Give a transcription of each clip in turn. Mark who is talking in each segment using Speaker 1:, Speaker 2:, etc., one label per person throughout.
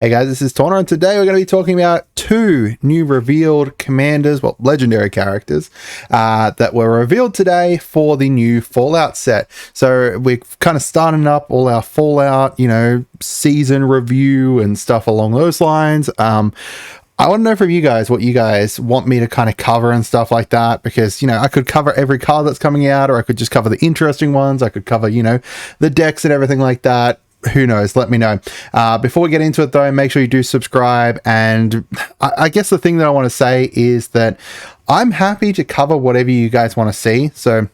Speaker 1: Hey guys, this is Tauna, and today we're going to be talking about two new revealed commanders, well, legendary characters, that were revealed today for the new Fallout set. So we're kind of starting up all our Fallout, season review and stuff along those lines. I want to know from you guys what you guys want me to kind of cover and stuff like that, because, I could cover every card that's coming out, or I could just cover the interesting ones. I could cover, the decks and everything like that. Who knows? Let me know. Before we get into it though, make sure you do subscribe. And I guess the thing that I want to say is that I'm happy to cover whatever you guys want to see. So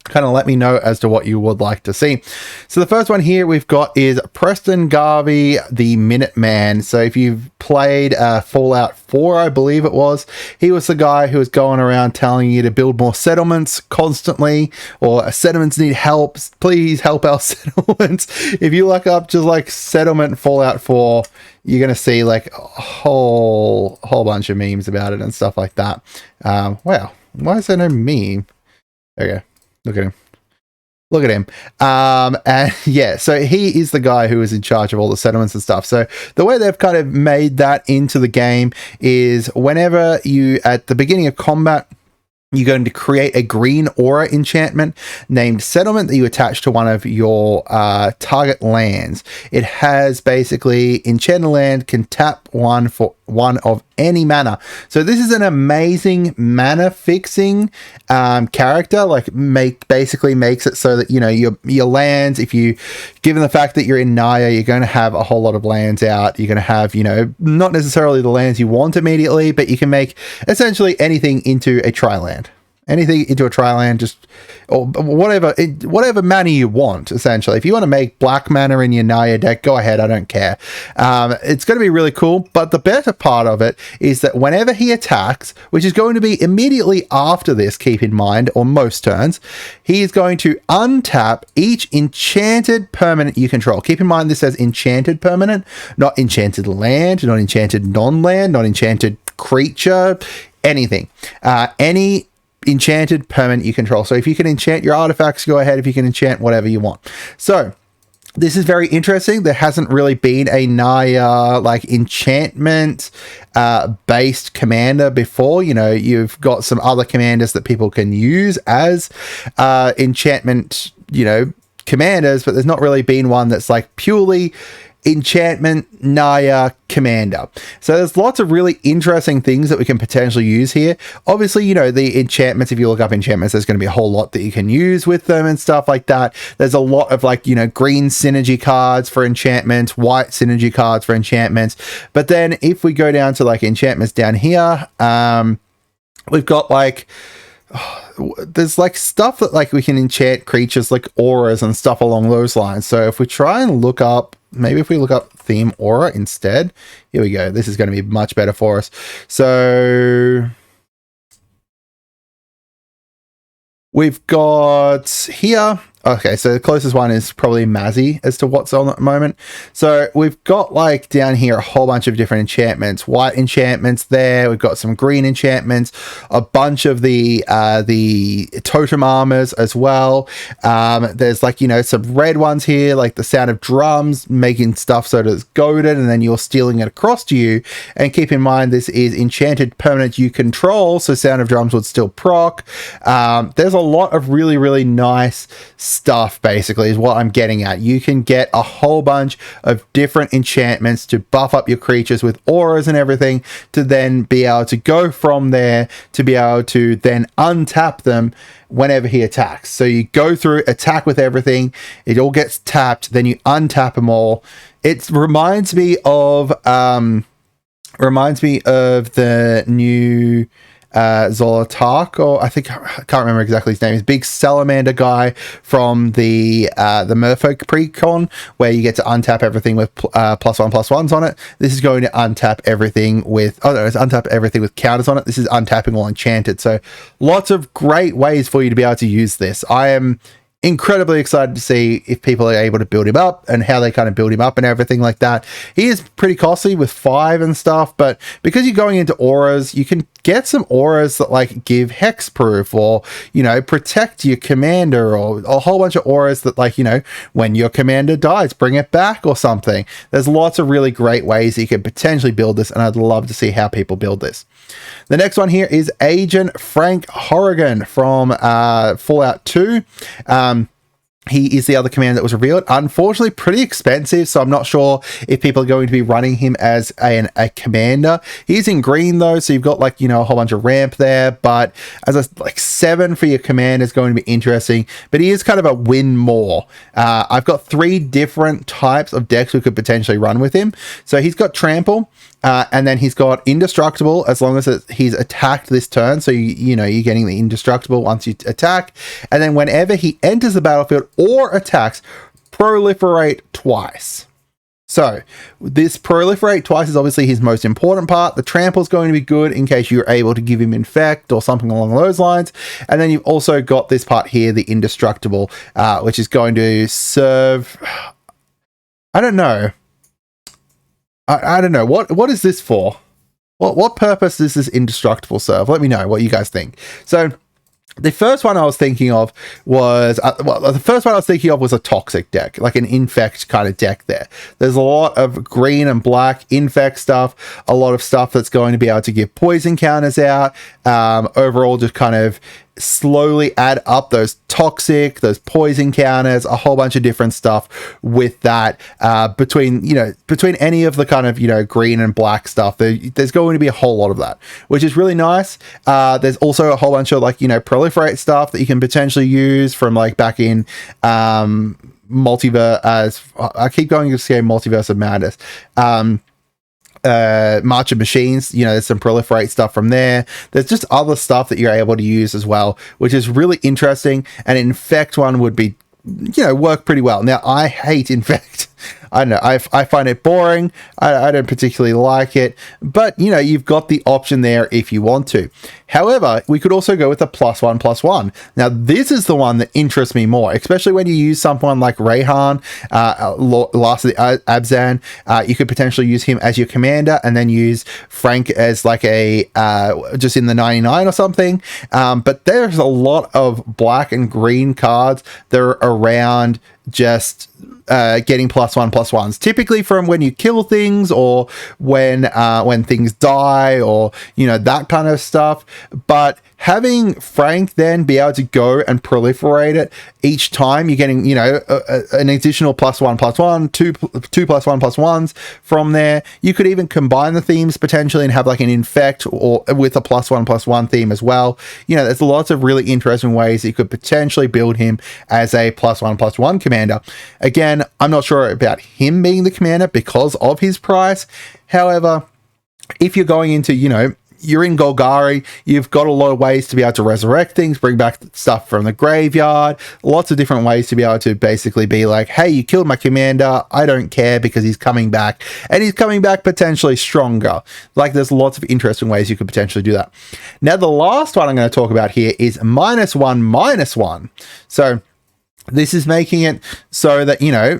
Speaker 1: kind of let me know as to what you would like to see. So the first one here we've got is Preston Garvey, the Minuteman. So if you've played Fallout 4, I believe it was, he was the guy who was going around telling you to build more settlements constantly, or settlements need help, please help our settlements. If you look up just like settlement Fallout 4, you're going to see like a whole bunch of memes about it and stuff like that. Wow, why is there no meme? There you go. Look at him. Look at him. And yeah, so he is the guy who is in charge of all the settlements and stuff. So the way they've kind of made that into the game is whenever you, at the beginning of combat, you're going to create a green aura enchantment named Settlement that you attach to one of your target lands. It has basically enchanted land can tap one for one of any mana. So this is an amazing mana fixing character. Like basically makes it so that your lands, if you, given the fact that you're in Naya, you're going to have a whole lot of lands out. You're going to have not necessarily the lands you want immediately, but you can make essentially anything into a tri-land. Anything into a tri-land, just or whatever mana you want, essentially. If you want to make black mana in your Naya deck, go ahead, I don't care. It's going to be really cool, but the better part of it is that whenever he attacks, which is going to be immediately after this, keep in mind, or most turns, he is going to untap each enchanted permanent you control. Keep in mind this says enchanted permanent, not enchanted land, not enchanted non-land, not enchanted creature, anything. Any enchanted permanent you control. So if you can enchant your artifacts, go ahead. If you can enchant whatever you want. So this is very interesting. There hasn't really been a Naya like enchantment based commander before. You've got some other commanders that people can use as enchantment, commanders, but there's not really been one that's like purely enchantment Naya commander. So there's lots of really interesting things that we can potentially use here. Obviously, the enchantments, if you look up enchantments, there's going to be a whole lot that you can use with them and stuff like that. There's a lot of green synergy cards for enchantments, white synergy cards for enchantments. But then if we go down to like enchantments down here, we've got there's stuff that we can enchant creatures like auras and stuff along those lines. So if we try and look up, maybe if we look up theme aura instead, here we go. This is going to be much better for us. So we've got here. Okay, so the closest one is probably Mazzy as to what's on at the moment. So we've got down here a whole bunch of different enchantments, white enchantments there. We've got some green enchantments, a bunch of the totem armors as well. There's some red ones here, like the sound of drums, making stuff so that it's goaded, and then you're stealing it across to you. And keep in mind, this is enchanted permanent you control, so sound of drums would still proc. There's a lot of really, really nice stuff, basically, is what I'm getting at. You can get a whole bunch of different enchantments to buff up your creatures with auras and everything, to then be able to go from there to be able to then untap them whenever he attacks. So you go through, attack with everything, it all gets tapped, then you untap them all. It reminds me of the new Zolotark, or I can't remember exactly his name. He's a big salamander guy from the Merfolk precon, where you get to untap everything with +1/+1s on it. This is going to untap everything with it's untap everything with counters on it. This is untapping all enchanted. So lots of great ways for you to be able to use this. I am incredibly excited to see if people are able to build him up and how they kind of build him up and everything like that. He is pretty costly with 5 and stuff, but because you're going into auras, you can get some auras that like give hexproof or, you know, protect your commander, or a whole bunch of auras that like, you know, when your commander dies, bring it back or something. There's lots of really great ways that you could potentially build this, and I'd love to see how people build this. The next one here is Agent Frank Horan from Fallout 2. He is the other commander that was revealed. Unfortunately, pretty expensive, so I'm not sure if people are going to be running him as a commander. He's in green though, so you've got like, you know, a whole bunch of ramp there, but as a like 7 for your commander is going to be interesting, but he is kind of a win more. I've got 3 different types of decks we could potentially run with him. So he's got Trample, and then he's got Indestructible as long as he's attacked this turn. So, you know, you're getting the Indestructible once you attack. And then whenever he enters the battlefield or attacks, Proliferate twice. So this Proliferate twice is obviously his most important part. The Trample is going to be good in case you're able to give him Infect or something along those lines. And then you've also got this part here, the Indestructible, which is going to serve... I don't know. I don't know. What is this for? What purpose does this Indestructible serve? Let me know what you guys think. So the first one I was thinking of was a toxic deck, like an Infect kind of deck there. There's a lot of green and black Infect stuff, a lot of stuff that's going to be able to give poison counters out. Overall, just kind of slowly add up those toxic, those poison counters, a whole bunch of different stuff with that. Between any of the kind of, you know, green and black stuff, there's going to be a whole lot of that, which is really nice. There's also a whole bunch of like, you know, Proliferate stuff that you can potentially use from like back in multiverse, as I keep going to say Multiverse of Madness. March of Machines, you know, there's some Proliferate stuff from there. There's just other stuff that you're able to use as well, which is really interesting. And Infect one would be, you know, work pretty well. Now, I hate Infect. I don't know, I find it boring. I don't particularly like it, but you know, you've got the option there if you want to. However, we could also go with a +1/+1. Now, this is the one that interests me more, especially when you use someone like Rayhan, Last of the Abzan. You could potentially use him as your commander and then use Frank as like a just in the 99 or something. But there's a lot of black and green cards that are around just getting +1/+1s, typically from when you kill things or when things die, or you know, that kind of stuff. But having Frank then be able to go and proliferate it each time, you're getting, you know, an additional +1/+1, two +1/+1s from there. You could even combine the themes potentially and have like an Infect or with a +1/+1 theme as well. You know, there's lots of really interesting ways that you could potentially build him as a +1/+1 commander. Again, I'm not sure about him being the commander because of his price. However, if you're going into, you know, you're in Golgari, you've got a lot of ways to be able to resurrect things, bring back stuff from the graveyard, lots of different ways to be able to basically be like, hey, you killed my commander, I don't care because he's coming back, and he's coming back potentially stronger. Like, there's lots of interesting ways you could potentially do that. Now, the last one I'm going to talk about here is -1/-1. So this is making it so that, you know,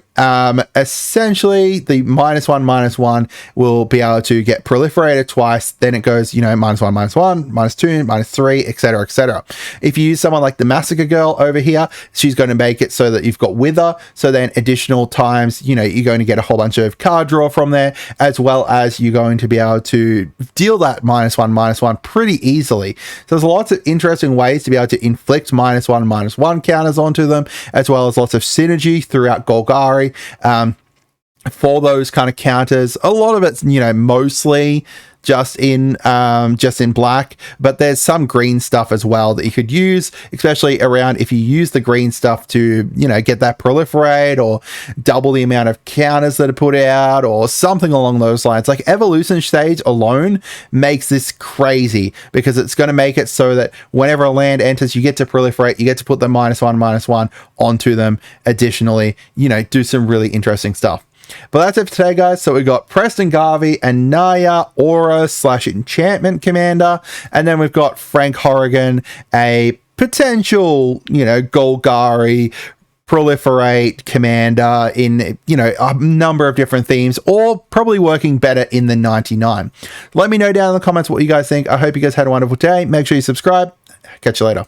Speaker 1: essentially the -1/-1 will be able to get proliferated twice. Then it goes, you know, -1/-1, -2, -3, etc., etc. If you use someone like the Massacre Girl over here, she's going to make it so that you've got Wither. So then additional times, you know, you're going to get a whole bunch of card draw from there, as well as you're going to be able to deal that -1/-1 pretty easily. So there's lots of interesting ways to be able to inflict -1/-1 counters onto them, as well as lots of synergy throughout Golgari for those kind of counters. A lot of it's, you know, mostly just in black, but there's some green stuff as well that you could use, especially around if you use the green stuff to, you know, get that proliferate or double the amount of counters that are put out or something along those lines. Like, evolution stage alone makes this crazy because it's going to make it so that whenever a land enters, you get to proliferate, you get to put the -1/-1 onto them. Additionally, you know, do some really interesting stuff. But that's it for today, guys. So we got Preston Garvey and Naya, Aura/Enchantment Commander, and then we've got Frank Horan, a potential, you know, Golgari Proliferate commander in, you know, a number of different themes, or probably working better in the 99. Let me know down in the comments what you guys think. I hope you guys had a wonderful day. Make sure you subscribe. Catch you later.